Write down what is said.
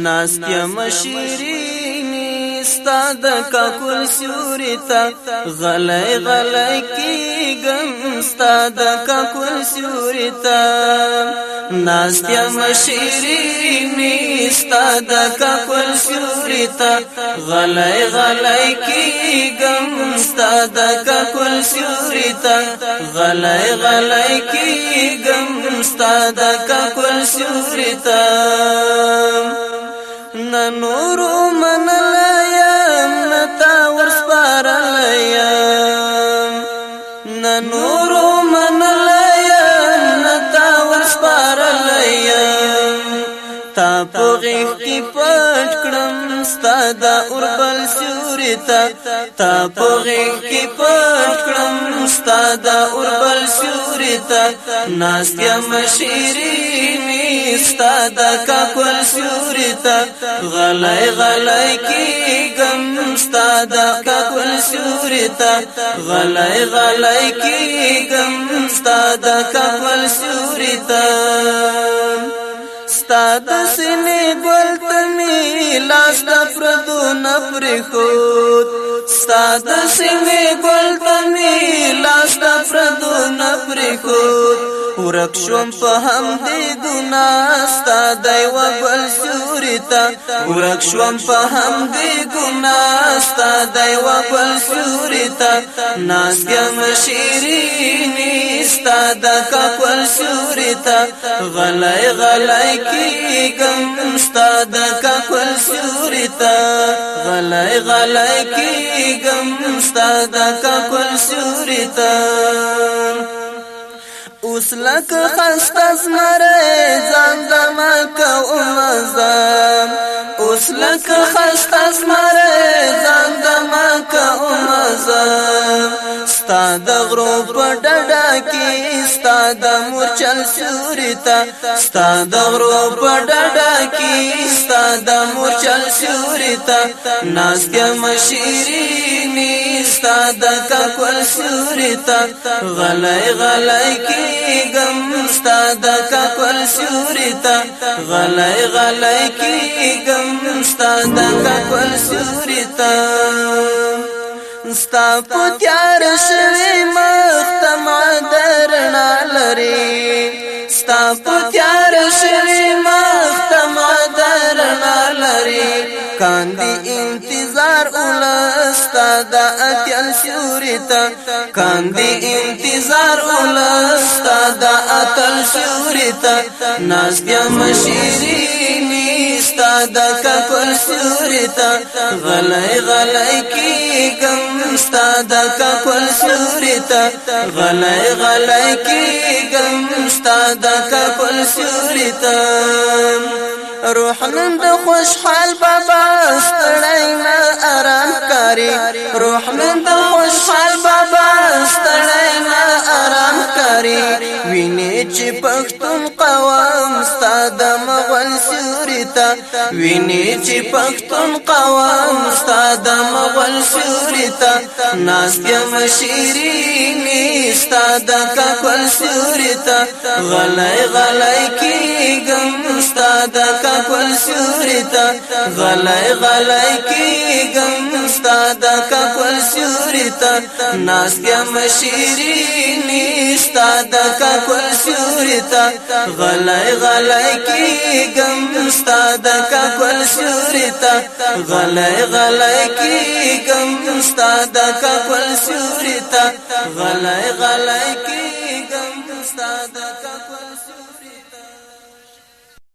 ناستیا مشیرینی ستا د کاکل سیوری تا غلی غلی کیگم ستا د کاکل سیوری تا ناستیا مشیرینی ستا د کاکل سیوری تا غلی غلی کیگم ستا د کاکل سیوری تا غلی غلی کیگم ستا د کاکل سیوری تا نورو من لایم نتا ورسپار لایم نورو من لایم نتا ورسپار لایم تا پوغیخ کی پټ کړم ستا د اوربل سیوري تا پوغیخ کی پټ کړم ستا د اوربل سیوري تا ناستیا مشیرینی ستا د کاکل سیوري تا غلی غلی کیگم ستا د کاکل سیوري تا غلی غلی کیگم ستا د کاکل سیوري تا ستا د سینې ګل ته می لاس د پردو نه پرېښود ستا د سینې ګل ته می لاس د پردو نه پرېښود ورک شوم په همدې ګناه ستا د یوه بل سیوري ته ورک شوم په همدې ګناه ستا د یوه بل سیوري ته نازګه مشیریني ستا د کاکل سیوري ته غلی غلی کیگم ستا د کاکل سیوري ته غلی غلی کیگم ستا د کاکل سیوري ته اوس لکه خسته زمری ځان دمه کوم زم اوس لکه خسته زمری ځان دمه کوم زم ستا د غرو په ډډه کې ستا د مورچل سیوري ته ستا د غرو په ډډه کې ستا د مورچل سیوري ته ناستیا مشیریني ستا د کاکل سیوري ته غلی غلی کیگم ستا د کاکل سیوري ته غلی غلی کیگم ستا د کاکل سیوري ته ستا په تیار شوي مخ ته معدرنا لري ستا په تیار شوي مخ ته معدرنا لري کاندي انتظار ولستا د اتل سیوري ته کاندي انتظار ولستا د اتل سیوري ته نازګه مشیریني ستا د کاکل سیوري ته غلی غلی کیگم ستا د کاکل سیوري ته غلی غلی کیگم ستا د کاکل سیوري ته روح نن د خوشحال بابا ستړی نه آرام کاری روح نن د خوشحال بابا ستړی نه آرام کاری ویني چې پښتون قوم ستا د مغول سیوري ته ویني چې پښتون قوم ستا د مغول سیوري ته ناستیا مشیریني ستا د کاکل سیوري ته غلی غلی کیگم ستا د کاکل سیوري ته غلی غلی کیگم ستا د کاکل سیوري ته ناستیا مشیریني ستا د کاکل سیوري ته غلی غلی کیگم ستا د کاکل سیوري ته غلی غلی کیگم ستا د کاکل سیوري ته غلی غلی کیگم ستا د کاکل سیوري